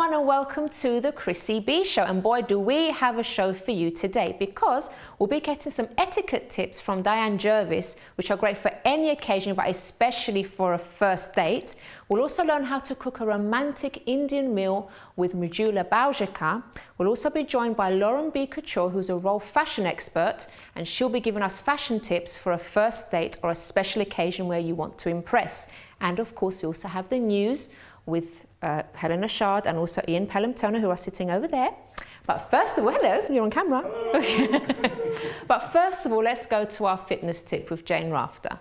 everyone and welcome to the Chrissy B Show. And boy, do we have a show for you today, because we'll be getting some etiquette tips from Diane Jervis, which are great for any occasion, but especially for a first date. We'll also learn how to cook a romantic Indian meal with Mridula Baljekar. We'll also be joined by Lauren B Couture, who's a role fashion expert, and she'll be giving us fashion tips for a first date or a special occasion where you want to impress. And of course, we also have the news with Helena, Chard, and also Ian Pelham-Turner, who are sitting over there. But first of all, hello, you're on camera. But first of all, let's go to our fitness tip with Jane Wrafter.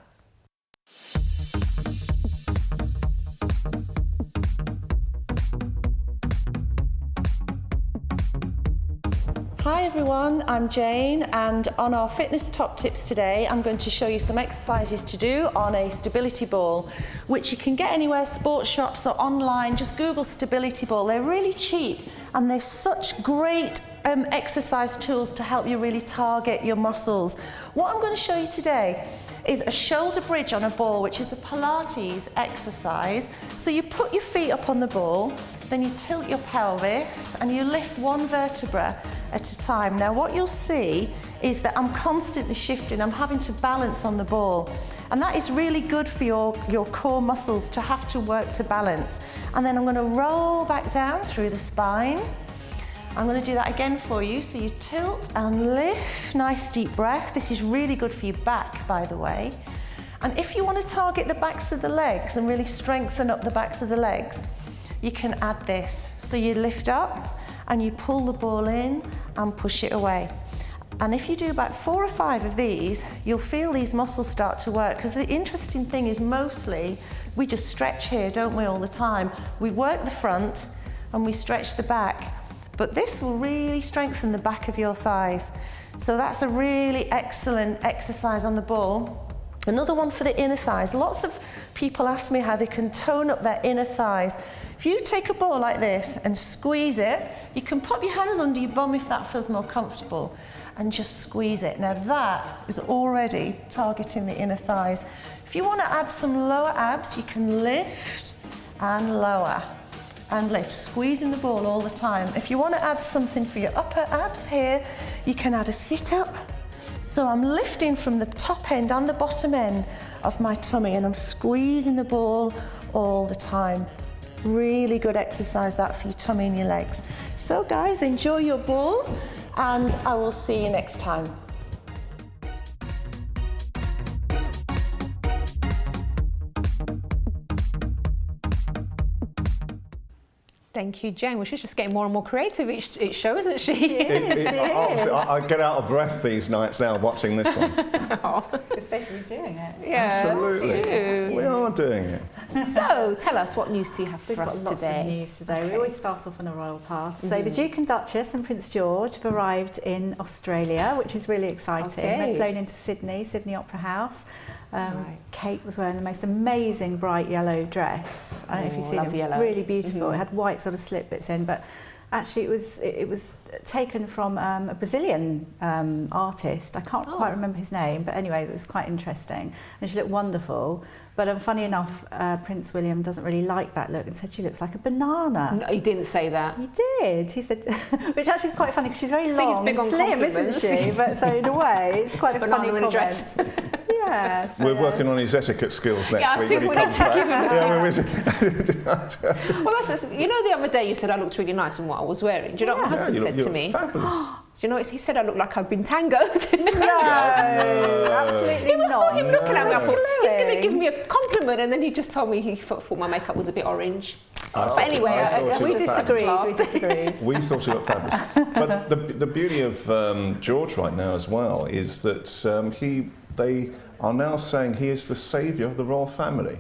Hi everyone, I'm Jane, and on our fitness top tips today I'm going to show you some exercises to do on a stability ball, which you can get anywhere, sports shops or online. Just Google stability ball. They're really cheap and they're such great exercise tools to help you really target your muscles. What I'm going to show you today is a shoulder bridge on a ball, which is a Pilates exercise. So you put your feet up on the ball, then you tilt your pelvis and you lift one vertebra at a time. Now what you'll see is that I'm constantly shifting, I'm having to balance on the ball, and that is really good for your core muscles to have to work to balance. And then I'm going to roll back down through the spine. I'm going to do that again for you. So you tilt and lift, nice deep breath. This is really good for your back, by the way. And if you want to target the backs of the legs and really strengthen up the backs of the legs, you can add this. So you lift up and you pull the ball in and push it away. And if you do about 4 or 5 of these, you'll feel these muscles start to work. Because the interesting thing is mostly we just stretch here, don't we, all the time. We work the front and we stretch the back. But this will really strengthen the back of your thighs. So that's a really excellent exercise on the ball. Another one for the inner thighs. Lots of people ask me how they can tone up their inner thighs. If you take a ball like this and squeeze it, you can pop your hands under your bum if that feels more comfortable, and just squeeze it. Now that is already targeting the inner thighs. If you want to add some lower abs, you can lift and lower and lift, squeezing the ball all the time. If you want to add something for your upper abs here, you can add a sit-up. So I'm lifting from the top end and the bottom end of my tummy, and I'm squeezing the ball all the time. Really good exercise that for your tummy and your legs. So guys, enjoy your ball, and I will see you next time. Thank you, Jane. Well, she's just getting more and more creative each show, isn't she? I get out of breath these nights now watching this one. It's basically doing it. Yeah, absolutely. We are doing it. So, tell us, what news do you have for us We've got lots today? of news today. Okay. We always start off on a royal path. So the Duke and Duchess and Prince George have arrived in Australia, which is really exciting. Okay. They've flown into Sydney Opera House. Right. Kate was wearing the most amazing bright yellow dress. I don't know if you've seen it. Yellow. Really beautiful. It had white sort of slip bits in, but actually it was taken from a Brazilian artist. I can't quite remember his name, but anyway, it was quite interesting, and she looked wonderful. But funny enough, Prince William doesn't really like that look and said she looks like a banana. No, he didn't say that. He did. He said, which actually is quite funny because she's very long big and on slim, isn't she? But so in a way, it's quite a funny banana in a comment. dress. Yeah. So, We're working on his etiquette skills next Yeah, I week. think when he we need comes to back. give him Well, that's just, you know, the other day you said I looked really nice in what I was wearing. Do you know what my husband said to me? Fabulous. Do you know, he said I looked like I'd been tangoed. No, absolutely I saw him looking at me, I thought, he's going to Really? give me a compliment, and then he just told me he thought my makeup was a bit orange. I But anyway, thought We it was fabulous. disagreed. We thought it looked fabulous. But the beauty of George right now as well is that they are now saying he is the saviour of the royal family.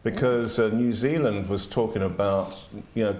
Because New Zealand was talking about,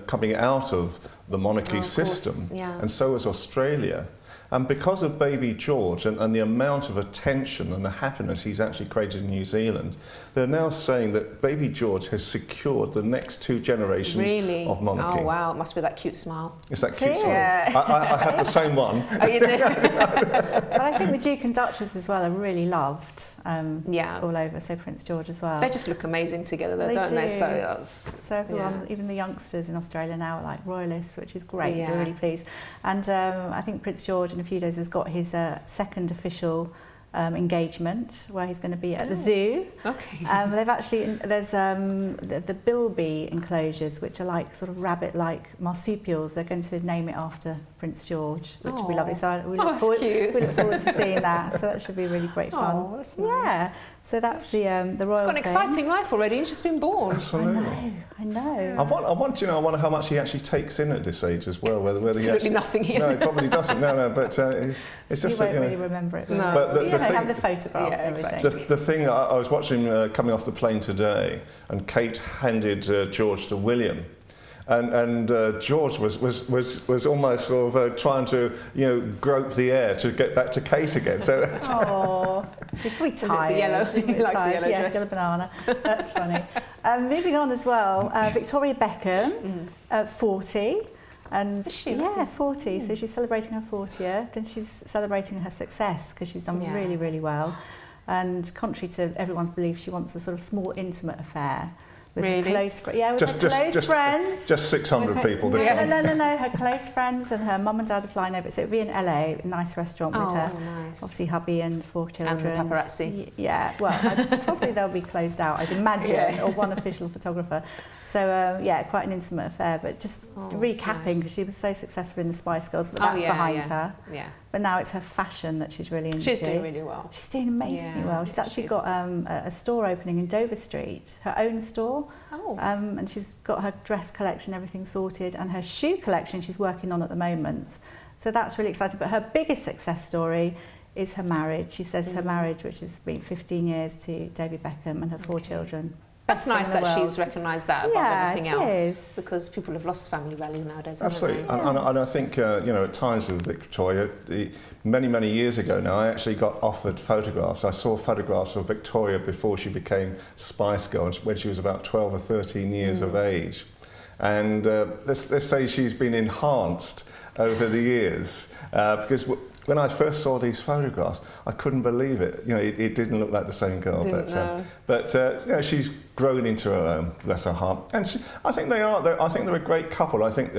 coming out of the monarchy system, yeah. and so is Australia. And because of baby George and the amount of attention and the happiness he's actually created in New Zealand, they're now saying that baby George has secured the next 2 generations of monarchy. Oh wow, it must be that cute smile. It's that cute smile. Yeah. I have the same one. Oh, you do? But I think the Duke and Duchess as well are really loved all over, so Prince George as well. They just look amazing together though, They don't they? do. So everyone, even the youngsters in Australia now are like royalists, which is great. Yeah. They're really pleased. And I think Prince George in a few days has got his second official engagement where he's going to be at the zoo. Okay. They've actually, there's the bilby enclosures, which are like sort of rabbit-like marsupials. They're going to name it after Prince George, which will be lovely. So we look forward to seeing that. So that should be really great fun. Oh, that's nice. Yeah. So that's the royal. It's got an exciting life already. He's just been born. Absolutely. I know. I wonder how much he actually takes in at this age as well. Whether he Absolutely actually, nothing here. No, he probably doesn't. No, but it's just You won't really remember it. No. But the They thing, have the photographs and everything. exactly. the thing I was watching coming off the plane today, and Kate handed George to William. And George was almost sort of trying to grope the air to get back to Kate again. So Oh, he's probably tired. The yellow. He likes the yellow Yeah, dress. he's got a banana. That's funny. Moving on as well, Victoria Beckham, 40. And Is she? yeah, 40. So she's celebrating her 40th, and she's celebrating her success because she's done really, really well. And contrary to everyone's belief, she wants a sort of small, intimate affair. With her close, with her close friends. Just 600 people this time. No. Her close friends and her mum and dad are flying over. So it'll be in LA, a nice restaurant with her. Nice. Obviously, hubby and 4 children. And the paparazzi. Yeah, well, probably they'll be closed out, I'd imagine, or one official photographer. So, quite an intimate affair. But just recapping, because she was so successful in the Spice Girls, but that's behind her. Yeah. But now it's her fashion that she's really into. She's doing really well. She's doing amazingly well. She's actually got a store opening in Dover Street, her own store. Oh. And she's got her dress collection, everything sorted, and her shoe collection she's working on at the moment. So that's really exciting. But her biggest success story is her marriage. She says her marriage, which has been 15 years to David Beckham and her 4 children. That's nice that she's recognised that above everything else. Is. Because people have lost family value nowadays. Absolutely. Haven't they? And I think, at times with Victoria, many years ago now, I actually got offered photographs. I saw photographs of Victoria before she became Spice Girl, when she was about 12 or 13 years of age. And let's say she's been enhanced over the years, because when I first saw these photographs, I couldn't believe it. It didn't look like the same girl. But she's grown into her own, bless her heart. And I think they are. I think they're a great couple. I think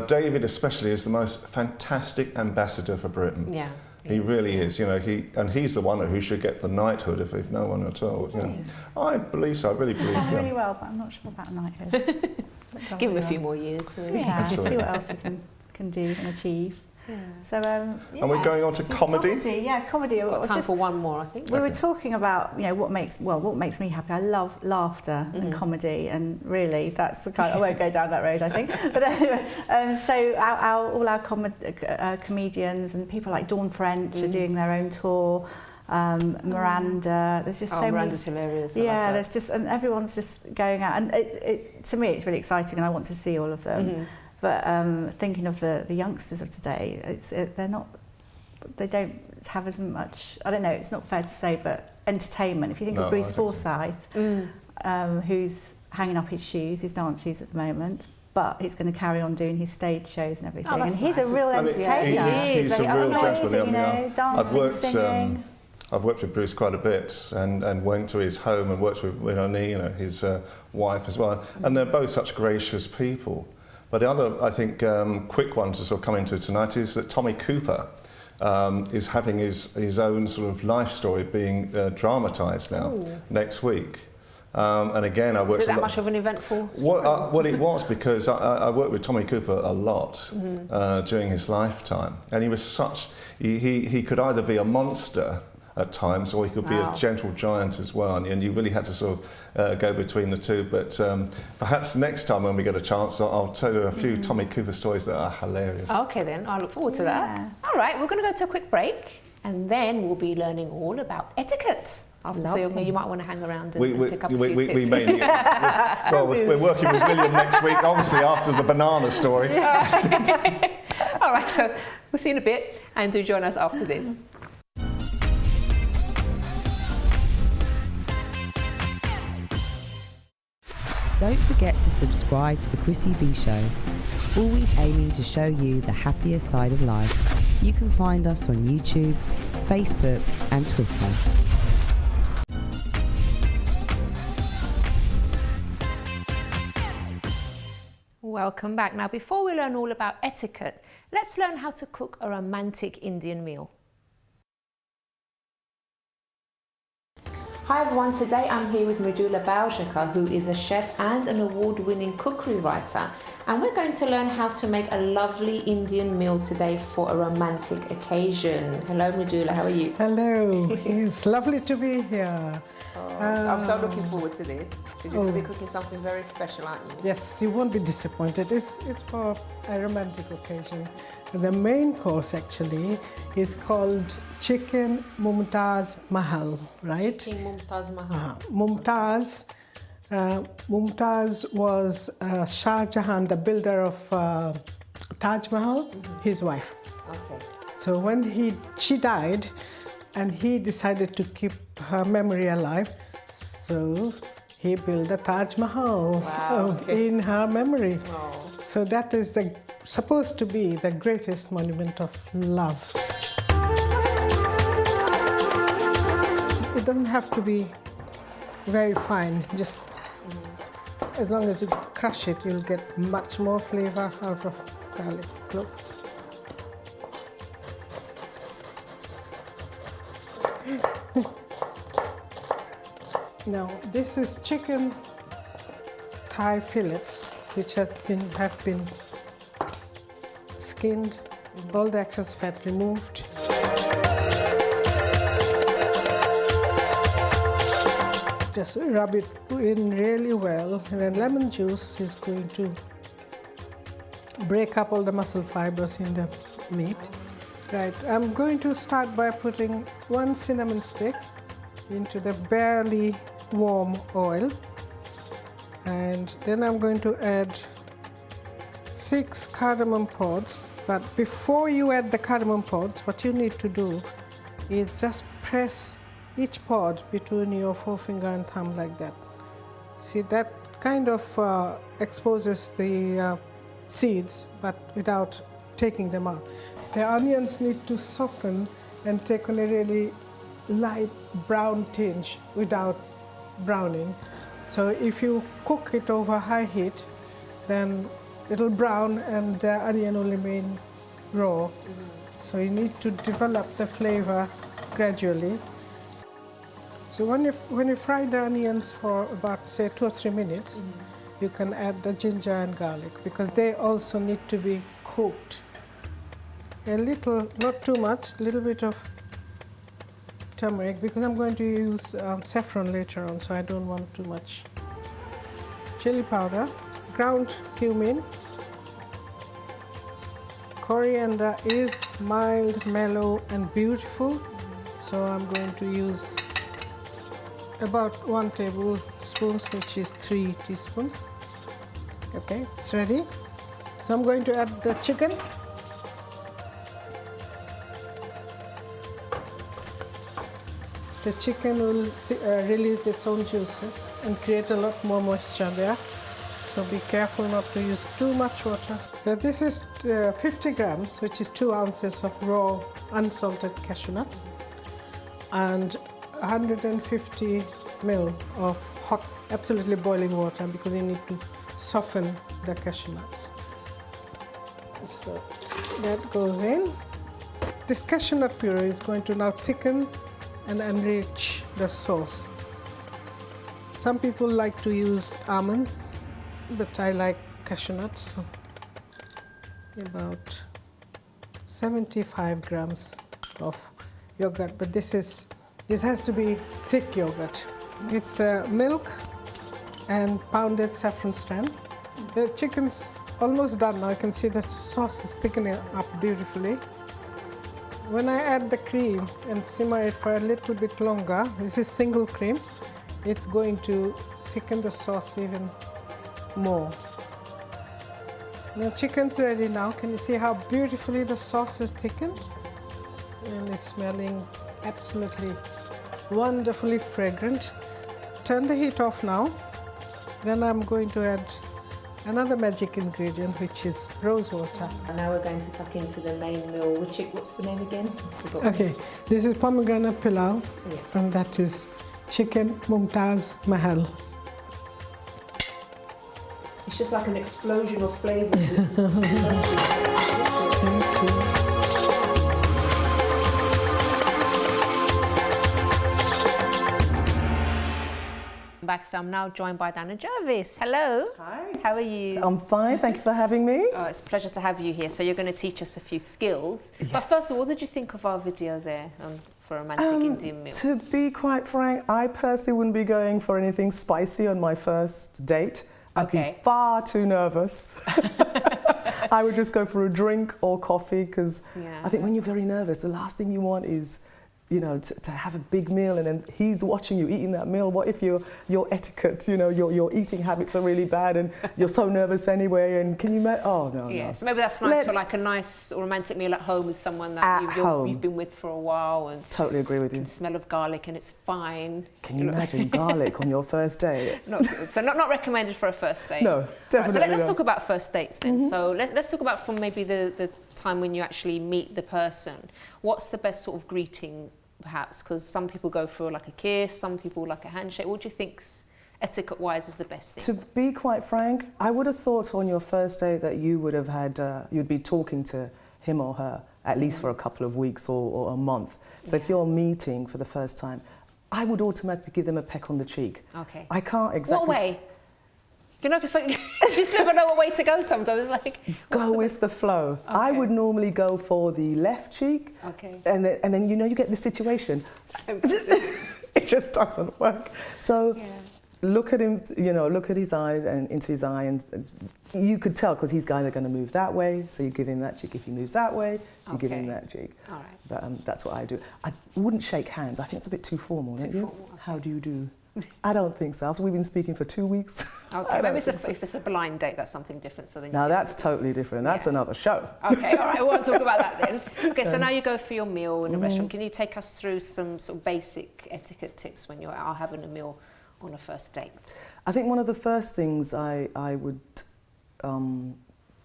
David especially is the most fantastic ambassador for Britain. Yeah. He really is. He's the one who should get the knighthood if no one at all. I believe so. I really believe. He's done really well, but I'm not sure about a knighthood. Give him a few more years. See what else he can do and achieve. Yeah. So, and we're going on to comedy. Comedy. We've got time for one more, I think. We were talking about, what makes me happy. I love laughter and comedy, and really, that's the kind. I won't go down that road, I think. But anyway, so all our comedians and people like Dawn French are doing their own tour. Miranda, there's just so many. Miranda's hilarious. Yeah, there's just, and everyone's just going out, and to me, it's really exciting, and I want to see all of them. But thinking of the youngsters of today, they don't have as much, I don't know, it's not fair to say, but entertainment. If you think of Bruce Forsyth, who's hanging up his shoes, his dance shoes at the moment, but he's going to carry on doing his stage shows and everything. And he's a real entertainer. He's a real gentleman. Dancing, singing. I've worked with Bruce quite a bit and went to his home and worked with his wife as well. And they're both such gracious people. But the other, I think, quick one to sort of come into tonight is that Tommy Cooper is having his own sort of life story being dramatised now next week. And again, I worked. Is it that much of an eventful story? Well, it was because I worked with Tommy Cooper a lot during his lifetime, and he was such. He could either be a monster at times, or he could be a gentle giant as well, and you really had to sort of go between the two. But perhaps next time when we get a chance, I'll tell you a few Tommy Cooper stories that are hilarious. Okay then, I look forward to that. All right, we're going to go to a quick break, and then we'll be learning all about etiquette. So you might want to hang around and pick up a few tips. We may. We're working with William next week, obviously after the banana story. All right, so We'll see you in a bit, and do join us after this. Don't forget to subscribe to the Chrissy B Show, always aiming to show you the happier side of life. You can find us on YouTube, Facebook and Twitter. Welcome back. Now, before we learn all about etiquette, let's learn how to cook a romantic Indian meal. Hi everyone, today I'm here with Mridula Baljekar, who is a chef and an award-winning cookery writer, and we're going to learn how to make a lovely Indian meal today for a romantic occasion. Hello Mridula, how are you? Hello, it's lovely to be here. I'm so looking forward to this, because you're going to be cooking something very special, aren't you? Yes, you won't be disappointed. It's for a romantic occasion. The main course actually is called Chicken Mumtaz Mahal, right? Chicken Mumtaz Mahal. Mumtaz was Shah Jahan, the builder of Taj Mahal, his wife. Okay. So when she died, and he decided to keep her memory alive, so he built the Taj Mahal in her memory. Oh. So that is supposed to be the greatest monument of love. It doesn't have to be very fine, just as long as you crush it, you'll get much more flavor out of garlic clove. Now, this is chicken thigh fillets, which have been skinned, all the excess fat removed. Just rub it in really well, and then lemon juice is going to break up all the muscle fibers in the meat. Right, I'm going to start by putting 1 cinnamon stick into the barely warm oil, and then I'm going to add 6 cardamom pods. But before you add the cardamom pods, what you need to do is just press each pod between your forefinger and thumb like that. See, that kind of exposes the seeds, but without taking them out. The onions need to soften and take on a really light brown tinge without browning. So if you cook it over high heat, then it'll brown and the onion will remain raw. So you need to develop the flavor gradually. So when you fry the onions for about, say, 2 or 3 minutes, you can add the ginger and garlic, because they also need to be cooked. A little, not too much, a little bit of turmeric, because I'm going to use saffron later on, so I don't want too much. Chili powder, ground cumin. Coriander is mild, mellow and beautiful, so I'm going to use about 1 tablespoon, which is 3 teaspoons. Okay, it's ready. So I'm going to add the chicken. The chicken will release its own juices and create a lot more moisture there. So be careful not to use too much water. So this is 50 grams, which is 2 ounces of raw unsalted cashew nuts, and 150 ml of hot, absolutely boiling water, because you need to soften the cashew nuts. So that goes in. This cashew nut puree is going to now thicken and enrich the sauce. Some people like to use almond, but I like cashew nuts, so about 75 grams of yogurt, but this has to be thick yogurt. It's milk and pounded saffron strands. The chicken's almost done now. You can see the sauce is thickening up beautifully. When I add the cream and simmer it for a little bit longer, this is single cream, it's going to thicken the sauce even more. The chicken's ready now. Can you see how beautifully the sauce is thickened? And it's smelling absolutely wonderfully fragrant. Turn the heat off now. Then I'm going to add another magic ingredient, which is rose water. And now we're going to tuck into the main meal. What's the name again? Okay, this is pomegranate pilau, Yeah. and that is chicken Mumtaz Mahal. It's just like an explosion of flavours. Thank you. Back, so I'm now joined by Diane Jervis. Hello. Hi. How are you? I'm fine, thank you for having me. Oh, it's a pleasure to have you here. So you're going to teach us a few skills. But Yes. first of all, what did you think of our video there for romantic Indian meal? To be quite frank, I personally wouldn't be going for anything spicy on my first date. I'd Okay. be far too nervous. I would just go for a drink or coffee because Yeah. I think when you're very nervous, the last thing you want is, you know, to have a big meal and then he's watching you eating that meal. What if your etiquette, you know, your eating habits are really bad and you're so nervous anyway? And can you oh no, Yeah, no. so maybe that's nice for Let's- like a nice romantic meal at home with someone that At home. you've been with for a while and Totally agree with you. the smell of garlic and it's fine. Can you imagine garlic on your first date? Not recommended for a first date. No, Right, definitely so let's not. talk about first dates then. So let's talk about from maybe the time when you actually meet the person. What's the best sort of greeting, perhaps? Because some people go for like a kiss, some people like a handshake. What do you think's etiquette-wise is the best To thing? be quite frank, I would have thought on your first date that you would have had, you'd be talking to him or her at least for a couple of weeks or a month. So if you're meeting for the first time, I would automatically give them a peck on the cheek. Okay. I can't exactly What way? You know, 'cause like, you just never know what way to go sometimes. Like, go with the flow. I Okay. would normally go for the left cheek, Okay. and then you know you get the situation. It just doesn't work. So. Yeah. Look at him, you know, look at his eyes and into his eye, and you could tell because he's either going to move that way, so you give him that cheek. If he moves that way, you give him Okay. that cheek. All right. But that's what I do. I wouldn't shake hands. I think it's a bit too formal, don't you? formal, okay. How do you do? I don't think so. After we've been speaking for 2 weeks. Okay, I maybe don't it's think so. if it's a blind date, that's something different. So then Now you that's totally different. That's Yeah. another show. Okay, all right, we won't talk about that then. Okay, so now you go for your meal in a restaurant. Can you take us through some sort of basic etiquette tips when you're out having a meal on a first date? I think one of the first things I would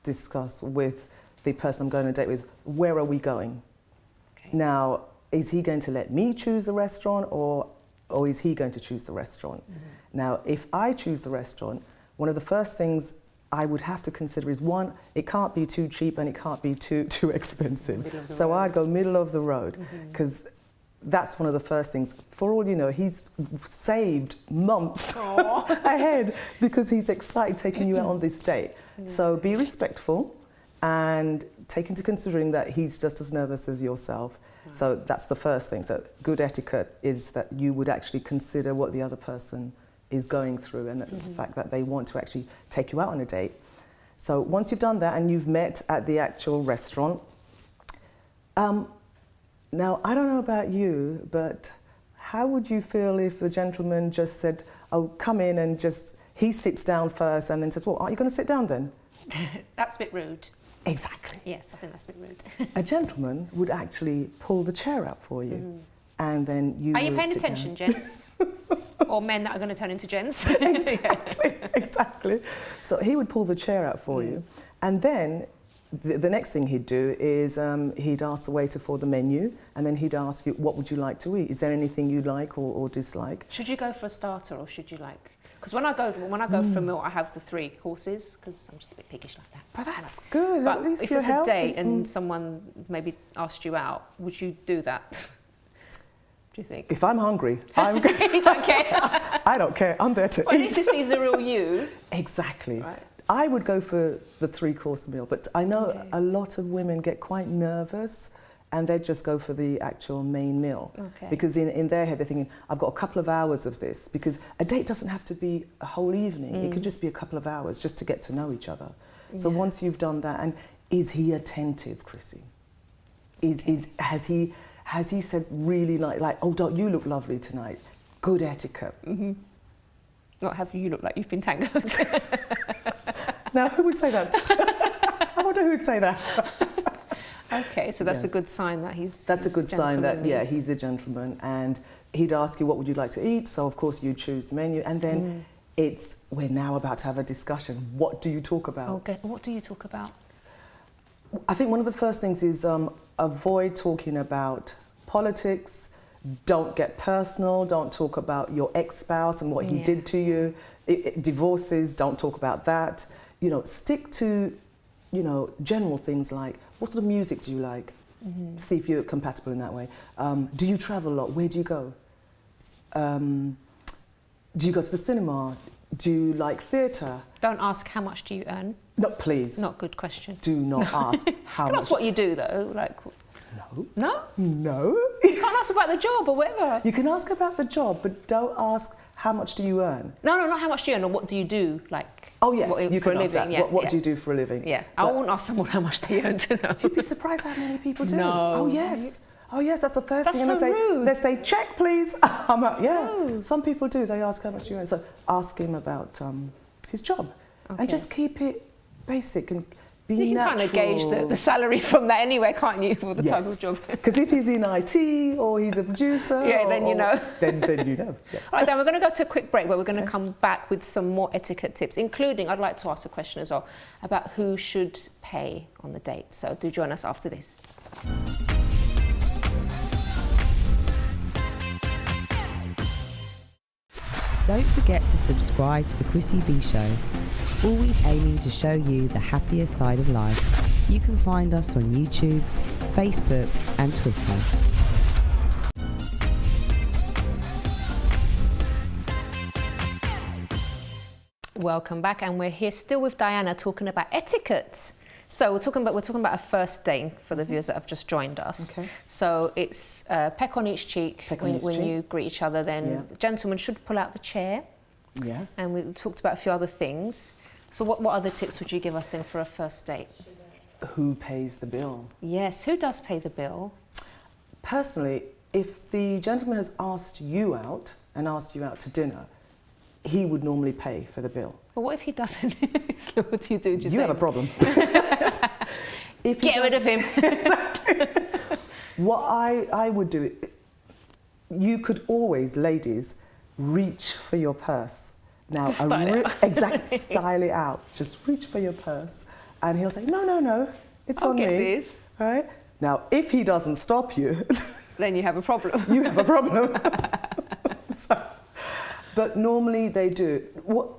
discuss with the person I'm going on a date with, where are we going? Okay. Now, is he going to let me choose the restaurant or is he going to choose the restaurant? Now, if I choose the restaurant, one of the first things I would have to consider is, one, it can't be too cheap and it can't be too expensive. Middle of the So road. I'd go middle of the road because that's one of the first things. For all you know, he's saved months ahead because he's excited taking you out on this date. So be respectful and take into considering that he's just as nervous as yourself. So that's the first thing. So good etiquette is that you would actually consider what the other person is going through and the fact that they want to actually take you out on a date. So once you've done that and you've met at the actual restaurant, now, I don't know about you, but how would you feel if the gentleman just said, oh, come in and just, he sits down first and then says, well, aren't you going to sit down then? That's a bit rude. Exactly. Yes, I think that's a bit rude. A gentleman would actually pull the chair out for you and then you Are you will paying sit attention, down. gents? Or men that are going to turn into gents? Exactly, exactly. So he would pull the chair out for you. And then the next thing he'd do is he'd ask the waiter for the menu and then he'd ask you, what would you like to eat? Is there anything you like or dislike? Should you go for a starter or should you like... Because when I go for a meal, I have the 3 courses because I'm just a bit piggish like that. But that's good, But at least if you're it's healthy. a date and someone maybe asked you out, would you do that? Do you think? If I'm hungry, I'm You don't care. I don't care. I'm there to Well, at eat. least he sees the real you. Exactly. Right. I would go for the 3-course meal, but I know Okay. a lot of women get quite nervous and they just go for the actual main meal. Okay. Because in their head they're thinking, I've got a couple of hours of this, because a date doesn't have to be a whole evening. It could just be a couple of hours just to get to know each other. So once you've done that, and is he attentive, Chrissy? Has he said really like, oh, don't you look lovely tonight? Good etiquette. Not have you look like you've been tangled. Now, who would say that? I wonder who'd say that. Okay, so that's a good sign that he's That's a good sign that, gentlemanly. he's a gentleman. And he'd ask you, what would you like to eat? So, of course, you choose the menu. And then we're now about to have a discussion. What do you talk about? Okay, what do you talk about? I think one of the first things is avoid talking about politics. Don't get personal. Don't talk about your ex-spouse and what he did to you. Divorces, don't talk about that. Stick to, general things like, what sort of music do you like? See if you're compatible in that way. Do you travel a lot? Where do you go? Do you go to the cinema? Do you like theatre? Don't ask how much do you earn. No, please. Not a good question. Do not ask how Can much. ask what you do though. Like, No. no, No. you can't ask about the job or whatever. You can ask about the job, but don't ask how much do you earn. No, not how much do you earn, or what do you do, like. Oh yes, you for can a ask living. that. Yeah, What do you do for a living? Yeah, I won't ask someone how much they earn to know. You'd be surprised how many people do. No. Oh yes. Oh yes, that's the first That's thing. so And they say, rude. they say, check please. I'm out. Yeah. No. Some people do. They ask how much you earn. So ask him about his job, Okay. and just keep it basic and be You can natural. kind of gauge the salary from that anyway, can't you, for the type of job? Because if he's in IT or he's a producer, Yeah, then you know. Then you know. Yes. All right, then we're going to go to a quick break where we're going to come back with some more etiquette tips, including, I'd like to ask a question as well, about who should pay on the date. So do join us after this. Don't forget to subscribe to the Chrissy B Show, always aiming to show you the happier side of life. You can find us on YouTube, Facebook and Twitter. Welcome back, and we're here still with Diana talking about etiquette. So we're talking about a first date for the viewers that have just joined us. Okay. So it's peck on each cheek Peck on each when cheek. you greet each other. Then the gentleman should pull out the chair. Yes. And we talked about a few other things. So what other tips would you give us then for a first date? Who pays the bill? Yes, who does pay the bill? Personally, if the gentleman has asked you out and asked you out to dinner, he would normally pay for the bill. But what if he doesn't? So what do you do? You have a problem. If he Get rid of him. Exactly. What I would do, you could always, ladies, reach for your purse. Now, exactly, style it out. Just reach for your purse. And he'll say, no, it's I'll on get me. this. All right? Now, if he doesn't stop you, Then you have a problem. you have a problem. But normally they do.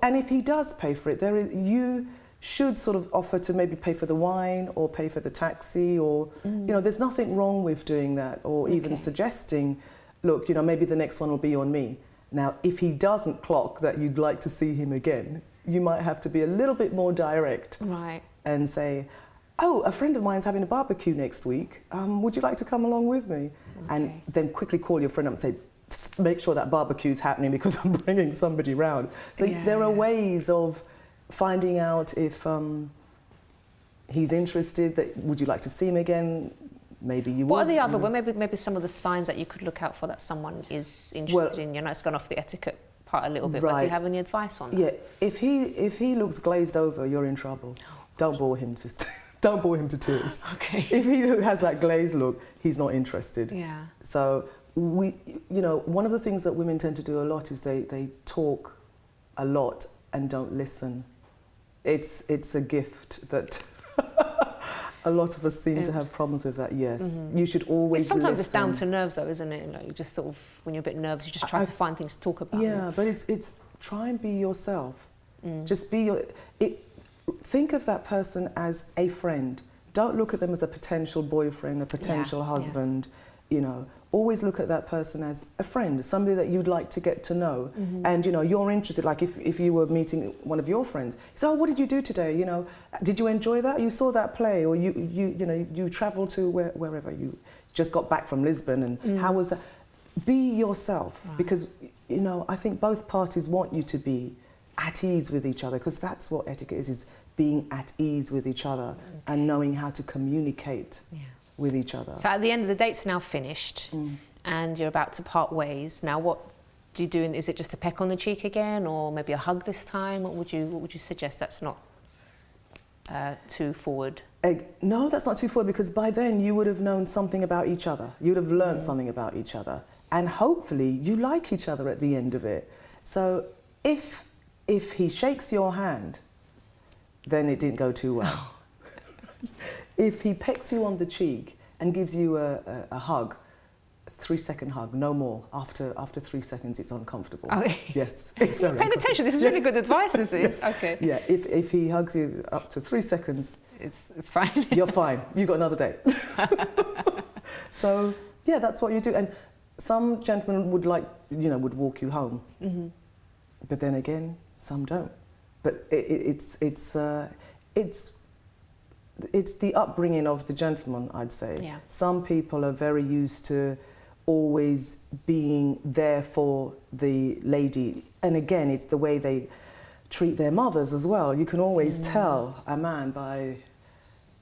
And if he does pay for it, you should sort of offer to maybe pay for the wine or pay for the taxi or, there's nothing wrong with doing that or even suggesting, look, maybe the next one will be on me. Now, if he doesn't clock that you'd like to see him again, you might have to be a little bit more direct. Right. And say, oh, a friend of mine's having a barbecue next week. Would you like to come along with me? Okay. And then quickly call your friend up and say, make sure that barbecue's happening because I'm bringing somebody round. So there are ways of finding out if he's interested. Would you like to see him again? Maybe you would. What are the other? Well, maybe some of the signs that you could look out for that someone is interested in. It's gone off the etiquette part a little bit. But do you have any advice on that? Yeah, if he looks glazed over, you're in trouble. Don't bore him to tears. Okay. If he has that glazed look, he's not interested. Yeah. So one of the things that women tend to do a lot is they talk a lot and don't listen. It's a gift that a lot of us seem to have problems with that. Yes, you should always. Sometimes listen. it's down to nerves, though, isn't it? You just sort of, when you're a bit nervous, you just try to find things to talk about. Yeah, but it's try and be yourself. Just be think of that person as a friend. Don't look at them as a potential boyfriend, a potential husband. Always look at that person as a friend, somebody that you'd like to get to know. And you're interested. Like if you were meeting one of your friends, say, oh, what did you do today? Did you enjoy that? You saw that play, or you travelled to wherever you just got back from Lisbon, and how was that? Be yourself, because I think both parties want you to be at ease with each other, because that's what etiquette is being at ease with each other and knowing how to communicate with each other. So at the end of the date's now finished and you're about to part ways. Now what do you do? Is it just a peck on the cheek again, or maybe a hug this time? What would you suggest? That's not too forward? No, that's not too forward, because by then you would have known something about each other. You would have learned something about each other. And hopefully you like each other at the end of it. So if he shakes your hand, then it didn't go too well. If he pecks you on the cheek and gives you a hug, 3-second hug, no more. After 3 seconds, it's uncomfortable. Okay. Yes, it's very Paying attention. This is really good advice. This is okay. Yeah, if he hugs you up to 3 seconds, it's fine. you're fine. You got another date. So yeah, that's what you do. And some gentlemen would would walk you home, but then again, some don't. But it's the upbringing of the gentleman, I'd say. Yeah. Some people are very used to always being there for the lady. And again, it's the way they treat their mothers as well. You can always tell a man by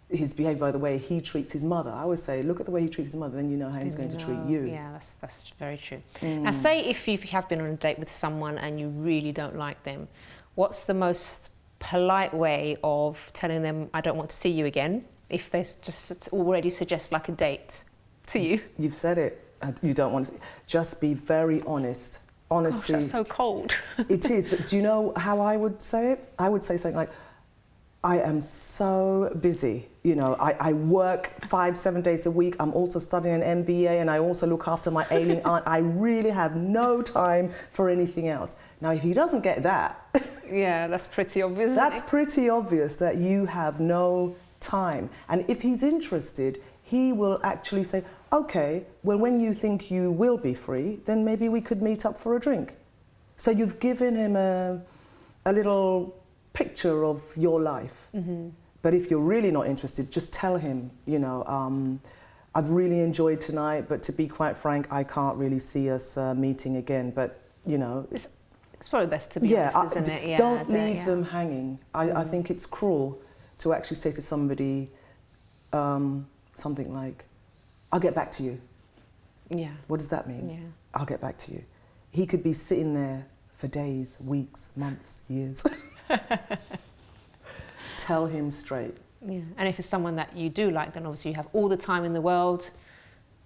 his behaviour, by the way he treats his mother. I always say, look at the way he treats his mother, then you know how he's going to treat you. Yeah, that's very true. Now, say if you have been on a date with someone and you really don't like them, what's the most polite way of telling them, I don't want to see you again, if they just already suggest like a date to you? You've said it. You don't want to. Just be very honest. Honesty. Gosh, that's so cold. It is, but do you know how I would say it? I would say something like, I am so busy. You know, I work 5-7 days a week. I'm also studying an MBA, and I also look after my ailing aunt. I really have no time for anything else. Now, if he doesn't get that... Yeah, that's pretty obvious. That's pretty obvious that you have no time. And if he's interested, he will actually say, okay, well, when you think you will be free, then maybe we could meet up for a drink. So you've given him a little picture of your life. But if you're really not interested, just tell him, you know, I've really enjoyed tonight, but to be quite frank, I can't really see us meeting again. But, you know... It's probably best to be honest, isn't it? Yeah, don't leave them hanging. I think it's cruel to actually say to somebody something like, I'll get back to you. Yeah. What does that mean? Yeah. I'll get back to you. He could be sitting there for days, weeks, months, years. Tell him straight. Yeah. And if it's someone that you do like, then obviously you have all the time in the world.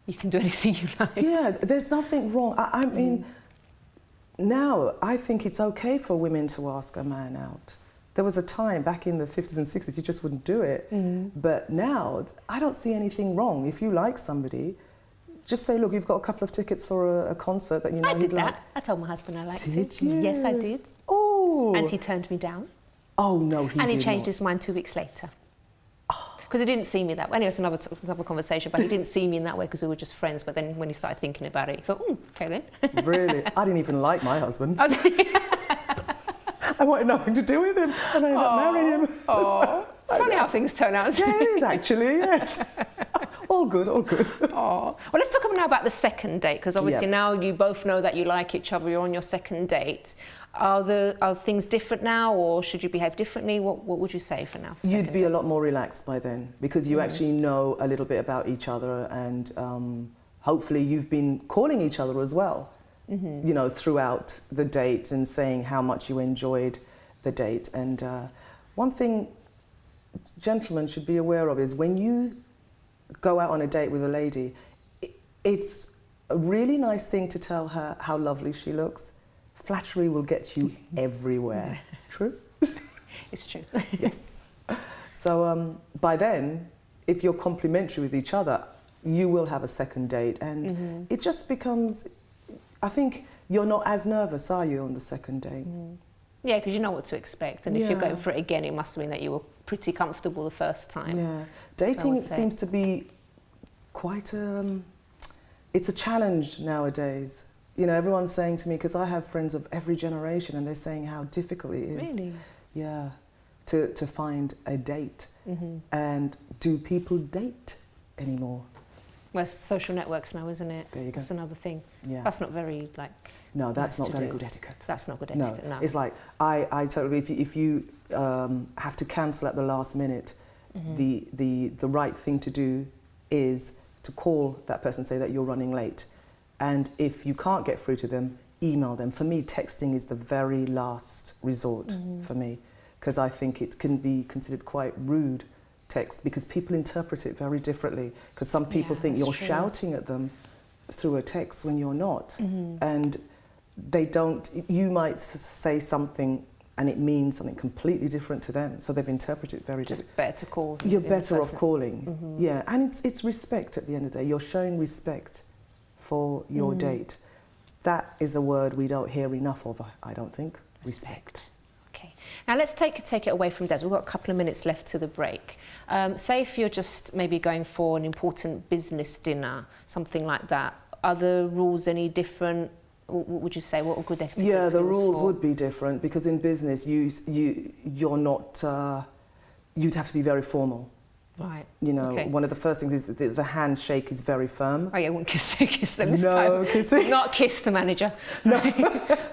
You can do anything you like. Yeah, there's nothing wrong. I mean, now I think it's okay for women to ask a man out. There was a time back in the 50s and 60s you just wouldn't do it. But now I don't see anything wrong. If you like somebody, just say, look, you've got a couple of tickets for a concert that you know he'd like. I told my husband I liked it. Did you? Yes, I did. Oh. And he turned me down. Oh, no, And he changed his mind 2 weeks later. Because he didn't see me that way. Anyway, it's another conversation, but he didn't see me in that way because we were just friends. But then when he started thinking about it, he thought, okay then. Really? I didn't even like my husband. I wanted nothing to do with him, and I ended up marrying him. Oh, it's funny how things turn out. Yeah, it is actually, yes. All good, all good. Oh. Well, let's talk now about the second date, because obviously now you both know that you like each other, you're on your second date. Are things different now, or should you behave differently? What would you say for now? You'd be a lot more relaxed by then, because you actually know a little bit about each other, and hopefully you've been calling each other as well, you know, throughout the date, and saying how much you enjoyed the date. And one thing gentlemen should be aware of is when you go out on a date with a lady, it's a really nice thing to tell her how lovely she looks. Flattery will get you everywhere. True? It's true. Yes. So by then, if you're complimentary with each other, you will have a second date, and it just becomes, I think you're not as nervous, are you, on the second date? Yeah, because you know what to expect, and if you're going for it again, it must mean that you were pretty comfortable the first time. Yeah. Dating seems to be quite it's a challenge nowadays. You know, everyone's saying to me, because I have friends of every generation, and they're saying how difficult it is. Really? Yeah, to find a date. And do people date anymore? Well, it's social networks now, isn't it? There you go. That's another thing. Yeah. That's not very, like... No, that's nice not to very do. good etiquette. That's not good etiquette, no. It's like, I totally, if you have to cancel at the last minute, the right thing to do is to call that person, say that you're running late. And if you can't get through to them, email them. For me, texting is the very last resort for me. because I think it can be considered quite rude text, because people interpret it very differently, because some people think you're shouting at them through a text when you're not, and they don't. You might say something and it means something completely different to them, so they've interpreted it very differently. Just better to call. You're better off calling, yeah, and it's respect at the end of the day. You're showing respect for your date. That is a word we don't hear enough of, I don't think. Respect. Okay. Now let's take it away from Des. We've got a couple of minutes left to the break. Say if you're just maybe going for an important business dinner, something like that. Are the rules any different? What would you say? What are good etiquette Yeah, the skills rules for? would be different, because in business you're not. You'd have to be very formal. Right. You know, Okay. one of the first things is that the handshake is very firm. Oh yeah, I wouldn't kiss them this No, time. kissing. Not kiss the manager. No,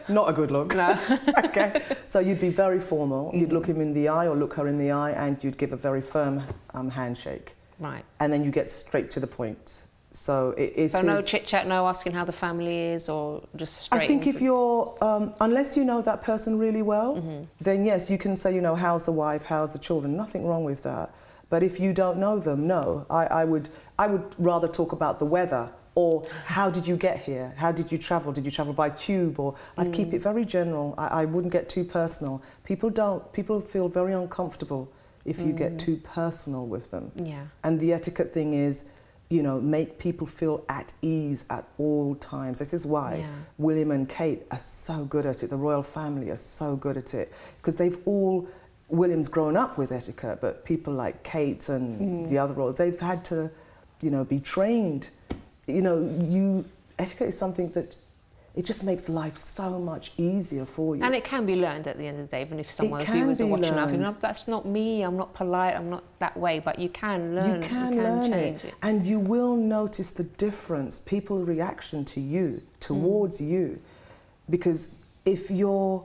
not a good look. No. Okay, so you'd be very formal. You'd look him in the eye or look her in the eye, and you'd give a very firm handshake. Right. And then you get straight to the point. So it So no is- chit chat, no asking how the family is, or just straight. I think if into- you're, unless you know that person really well, then yes, you can say, you know, how's the wife, how's the children, nothing wrong with that. But if you don't know them, no, I would rather talk about the weather, or how did you get here? How did you travel? Did you travel by tube? Or I'd keep it very general. I wouldn't get too personal. People feel very uncomfortable if you get too personal with them. Yeah. And the etiquette thing is, you know, make people feel at ease at all times. This is why William and Kate are so good at it. The royal family are so good at it, because William's grown up with etiquette, but people like Kate and the other royals, they've had to, you know, be trained. You know, etiquette is something that it just makes life so much easier for you. And it can be learned at the end of the day, even if someone, can viewers are be watching, I think, learned. no, that's not me, I'm not polite, I'm not that way, but you can learn, You can learn change it. And you will notice the difference, people's reaction to you, towards you. Because if you're,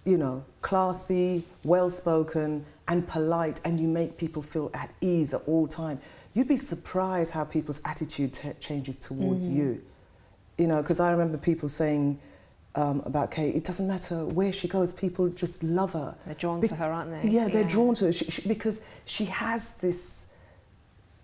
you know, classy, well-spoken and polite, and you make people feel at ease at all time, you'd be surprised how people's attitude changes towards you. You know, because I remember people saying about Kate, it doesn't matter where she goes, people just love her. They're drawn to her, aren't they? Yeah, they're drawn to her because she has this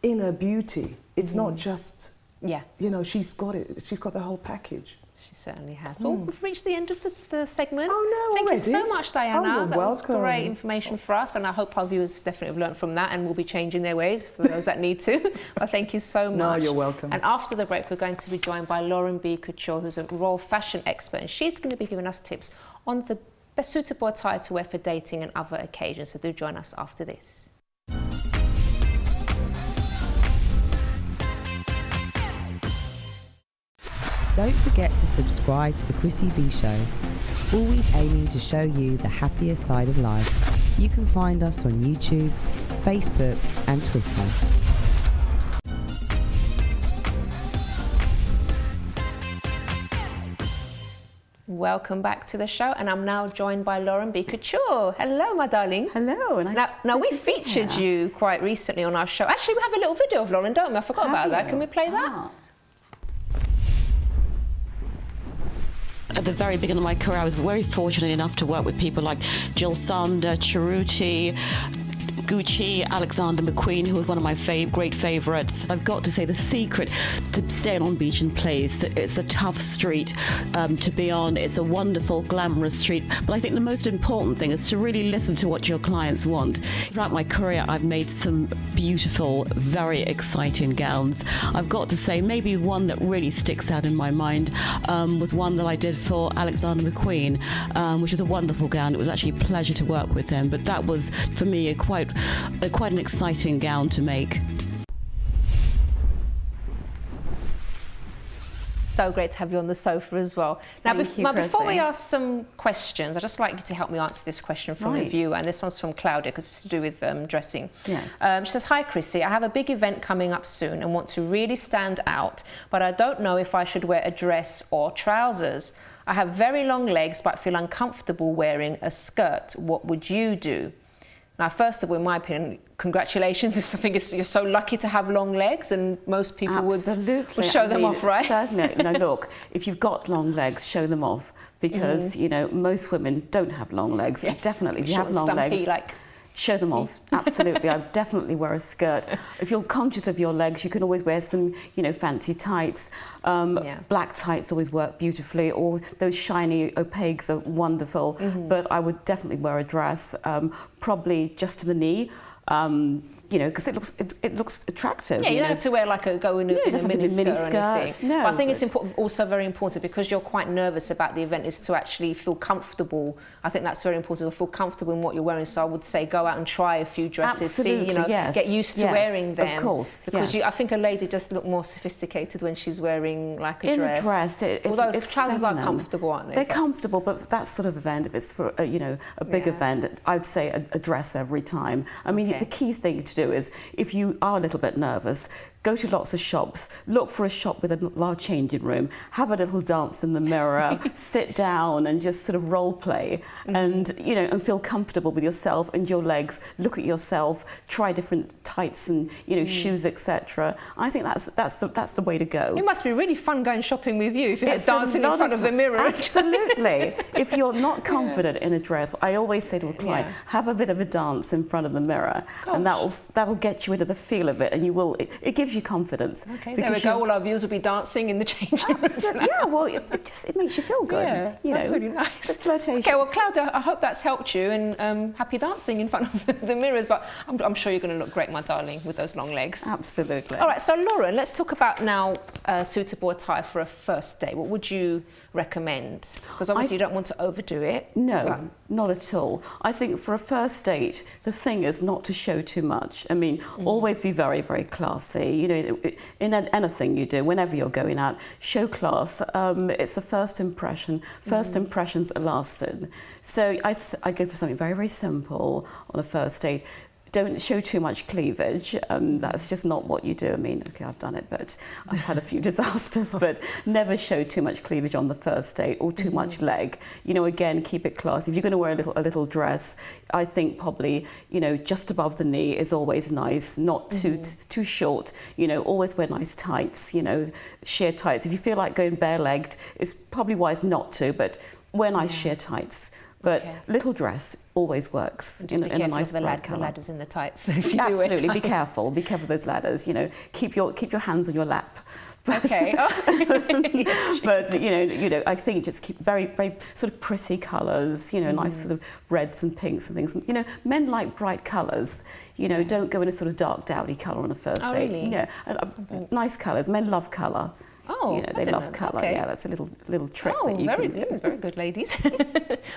inner beauty. It's not just, you know, she's got it. She's got the whole package. She certainly has. Well, we've reached the end of the segment. Oh, no, Thank already? you so much, Diana. Oh, you're that was welcome. great information for us, and I hope our viewers definitely have learned from that and will be changing their ways for those that need to. Well, thank you so much. No, you're welcome. And after the break, we're going to be joined by Lauren B Couture, who's a royal fashion expert, and she's going to be giving us tips on the best suitable attire to wear for dating and other occasions. So do join us after this. Don't forget to subscribe to the Chrissy B Show, always aiming to show you the happier side of life. You can find us on YouTube, Facebook and Twitter. Welcome back to the show, and I'm now joined by Lauren B Couture. Hello, my darling. Hello. Now we featured you quite recently on our show. Actually, we have a little video of Lauren, don't we? I forgot about that. Can we play that? At the very beginning of my career, I was very fortunate enough to work with people like Jill Sander, Cerruti, Gucci, Alexander McQueen, who was one of my great favourites. I've got to say, the secret to staying on Beach and Place, it's a tough street to be on. It's a wonderful, glamorous street. But I think the most important thing is to really listen to what your clients want. Throughout my career, I've made some beautiful, very exciting gowns. I've got to say, maybe one that really sticks out in my mind was one that I did for Alexander McQueen, which was a wonderful gown. It was actually a pleasure to work with him. But that was, for me, quite an exciting gown to make. So great to have you on the sofa as well. Now, before we ask some questions, I'd just like you to help me answer this question from a viewer, and this one's from Claudia because it's to do with dressing. Yeah. She says, "Hi Chrissy, I have a big event coming up soon and want to really stand out, but I don't know if I should wear a dress or trousers. I have very long legs but feel uncomfortable wearing a skirt. What would you do?" Now, first of all, in my opinion, congratulations. I think you're so lucky to have long legs, and most people would show them off, right? Certainly. No, look, if you've got long legs, show them off. because, you know, most women don't have long legs. Yes. Definitely, if you Short have long and stumpy, legs, like show them off. Absolutely, I definitely wear a skirt. If you're conscious of your legs, you can always wear some, you know, fancy tights. Black tights always work beautifully, or those shiny opaques are wonderful. But I would definitely wear a dress, probably just to the knee. You know, because it looks attractive. Yeah, you don't have to wear like go in a mini skirt or anything. No, but I think it's also very important, because you're quite nervous about the event, is to actually feel comfortable. I think that's very important, to feel comfortable in what you're wearing. So I would say go out and try a few dresses, Absolutely, see, you know, yes, get used to wearing them. Of course, because yes. I think a lady just looks more sophisticated when she's wearing like a in dress. a dress, although it's trousers feminine. are comfortable, aren't they? They're comfortable, but that sort of event, if it's for you know, a big event, I'd say a dress every time. I mean, the key thing to do is, if you are a little bit nervous, go to lots of shops, look for a shop with a large changing room, have a little dance in the mirror, sit down and just sort of role play, and you know, and feel comfortable with yourself and your legs. Look at yourself, try different tights and, you know, shoes, etc. I think that's the way to go. It must be really fun going shopping with you if you're dancing in front of the mirror. Absolutely. If you're not confident in a dress, I always say to a client, have a bit of a dance in front of the mirror. Gosh. And that'll get you into the feel of it, and you will. It gives you confidence. Okay, there we go. All our viewers will be dancing in the changing rooms now. Yeah, well, it makes you feel good. Yeah, you that's know, really nice. it's flirtatious. Okay, well, Claudia, I hope that's helped you, and happy dancing in front of the mirrors. But I'm sure you're going to look great, my darling, with those long legs. Absolutely. All right, so Lauren, let's talk about now suitable attire for a first date. What would you recommend? Because obviously you don't want to overdo it. No, not at all. I think for a first date, the thing is not to show too much. I mean, always be very, very classy. You know, in anything you do, whenever you're going out, show class. It's the first impression. First impressions are lasting. So I go for something very, very simple on a first date. Don't show too much cleavage. That's just not what you do. I mean, okay, I've done it, but I've had a few disasters. But never show too much cleavage on the first date, or too much leg. You know, again, keep it classy. If you're going to wear a little dress, I think probably, you know, just above the knee is always nice. Not too short. You know, always wear nice tights. You know, sheer tights. If you feel like going bare-legged, it's probably wise not to. But wear nice sheer tights. But little dress always works in a nice bright colour. The ladders in the tights. If you Absolutely, do wear be careful. Be careful of those ladders. You know, keep your hands on your lap. Okay. But you know, I think just keep very, very sort of pretty colours. You know, nice sort of reds and pinks and things. You know, men like bright colours. You know, don't go in a sort of dark dowdy colour on a first date. Really? Yeah, nice colours. Men love colour. Oh, you know, they love colour. Okay. Yeah, that's a little trick. Oh, that you very can... good, very good, ladies.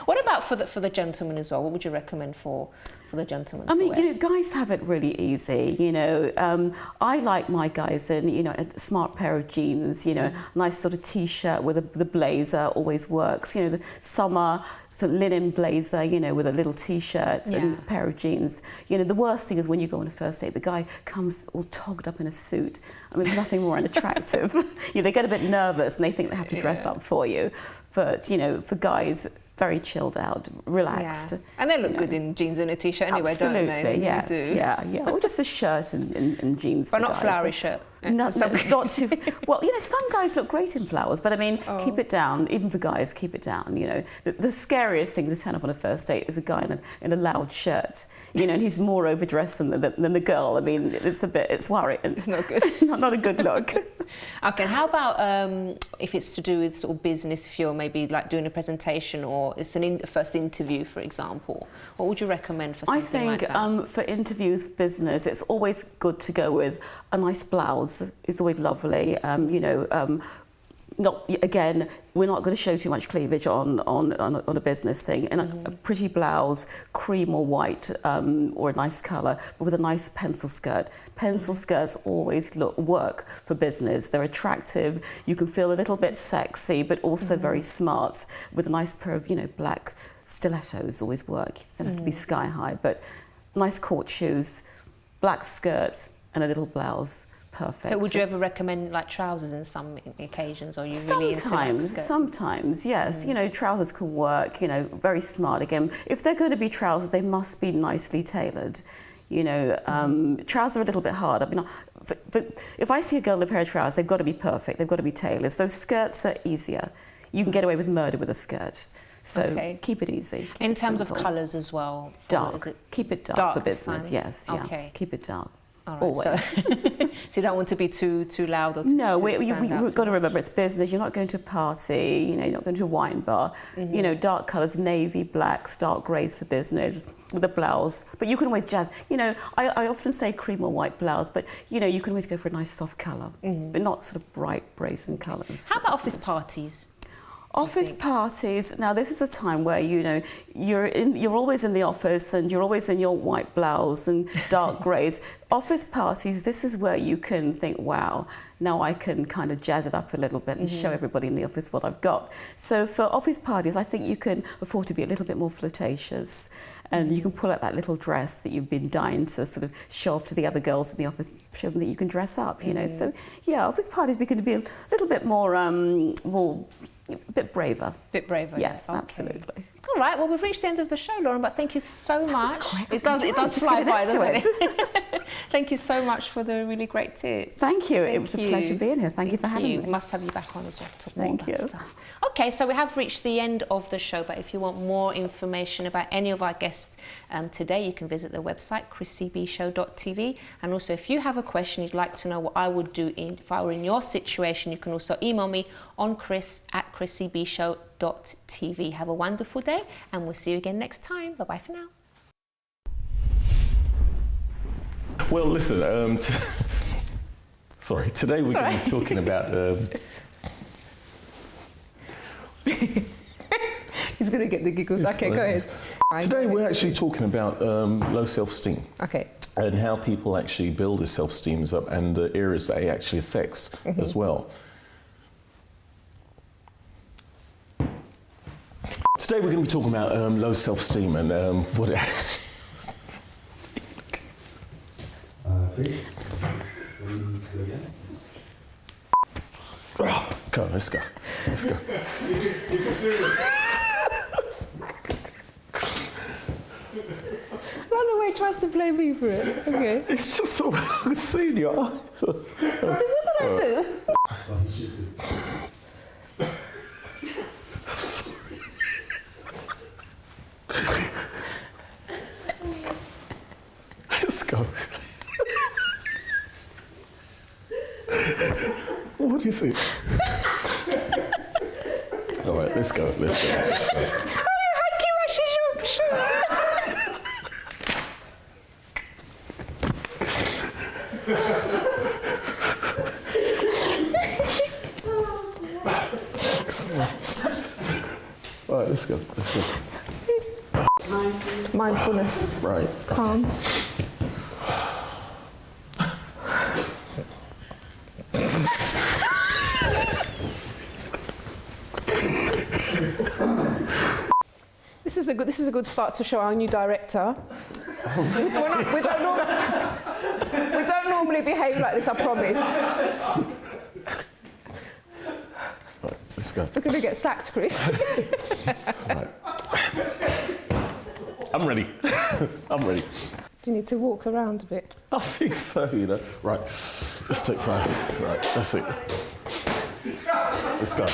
What about for the gentleman as well? What would you recommend for the gentleman? I mean, to wear? you know, guys have it really easy. You know, I like my guys in, you know, a smart pair of jeans. You know, nice sort of t-shirt with the blazer always works. You know, the summer. So linen blazer, you know, with a little t-shirt and a pair of jeans. You know, the worst thing is when you go on a first date, the guy comes all togged up in a suit. I mean, there's nothing more unattractive. You know, they get a bit nervous and they think they have to dress up for you. But, you know, for guys, very chilled out, relaxed. Yeah. And they look good in jeans and a t-shirt anyway, Absolutely, don't they? yes, They do. yeah. Or just a shirt and jeans. But for not guys. flowery shirt. Not too. Well, you know, some guys look great in flowers, but I mean, keep it down. Even for guys, keep it down. You know, the scariest thing to turn up on a first date is a guy in a loud shirt. You know, and he's more overdressed than the girl. I mean, it's worrying. It's not good. not a good look. Okay, how about if it's to do with sort of business, if you're maybe like doing a presentation or it's a first interview, for example? What would you recommend for something like that? I think for interviews, business, it's always good to go with a nice blouse. It's always lovely. You know, again, we're not going to show too much cleavage on a business thing. And a pretty blouse, cream or white, or a nice colour, but with a nice pencil skirt. Pencil skirts always work for business. They're attractive. You can feel a little bit sexy, but also very smart. With a nice pair of, you know, black stilettos always work. You don't have to be sky high, but nice court shoes, black skirts, and a little blouse. Perfect. So would you ever recommend like trousers in some occasions, or are you really into like skirts? Sometimes, yes. You know, trousers can work, you know, very smart. Again, if they're going to be trousers, they must be nicely tailored. You know, trousers are a little bit hard. I mean, if I see a girl in a pair of trousers, they've got to be perfect. They've got to be tailored. So skirts are easier. you can get away with murder with a skirt. So Okay. keep it easy. Keep In it terms of simple. colours as well? Or Dark. is it Keep it dark, dark for this business. time? Yes. Yeah. Okay. Keep it dark. all right, Always. So you don't want to be too loud or No, to we've stand out got too to remember it's business. You're not going to a party, you know, you're not going to a wine bar. Mm-hmm. You know, dark colours, navy, blacks, dark greys for business with a blouse. But you can always jazz. You know, I often say cream or white blouse, but, you know, you can always go for a nice soft colour, but not sort of bright, brazen colours. Mm-hmm. How about office parties? Office parties. Now, this is a time where, you know, you're always in the office and you're always in your white blouse and dark greys. Office parties, this is where you can think, wow, now I can kind of jazz it up a little bit and show everybody in the office what I've got. So for office parties, I think you can afford to be a little bit more flirtatious. And you can pull out that little dress that you've been dying to sort of show off to the other girls in the office, show them that you can dress up, you know. So, yeah, office parties begin to be a little bit more, a bit braver. Bit braver. Yes, Okay. absolutely. All right, well, we've reached the end of the show, Lauren, but thank you so much. quick. It does Just fly getting by, into doesn't it? Thank you so much for the really great tips. Thank you. It Thank was a you. pleasure being here. Thank you for having me. Must have you back on as well to talk Thank more about you. stuff. Okay, so we have reached the end of the show, but if you want more information about any of our guests today, you can visit the website, chrissybshow.tv. And also, if you have a question you'd like to know what I would do if I were in your situation, you can also email me on chris@chrissybshow.tv. Have a wonderful day, and we'll see you again next time. Bye-bye for now. Well, listen, sorry, today we're going to be talking about... He's going to get the giggles. Okay, go ahead. Today we're actually talking about low self-esteem. Okay. And how people actually build their self-esteem up and the areas that it actually affects as well. Today we're going to be talking about low self-esteem and what it actually is. Oh, come on, let's go. Let's go. By the way, he tries to blame me for it. Okay. It's just so I can see in your eye. What did I do? Let's go. What is it? All right, let's go. Let's go. Let's go. All right, let's go. Let's go. Mindfulness. Right. Calm. This is a good start to show our new director. We don't normally behave like this, I promise. Right, let's go. We're going to get sacked, Chris. Right. I'm ready. I'm ready. You need to walk around a bit. I think so, you know. Right, let's take 5. Right, that's it. Let's go.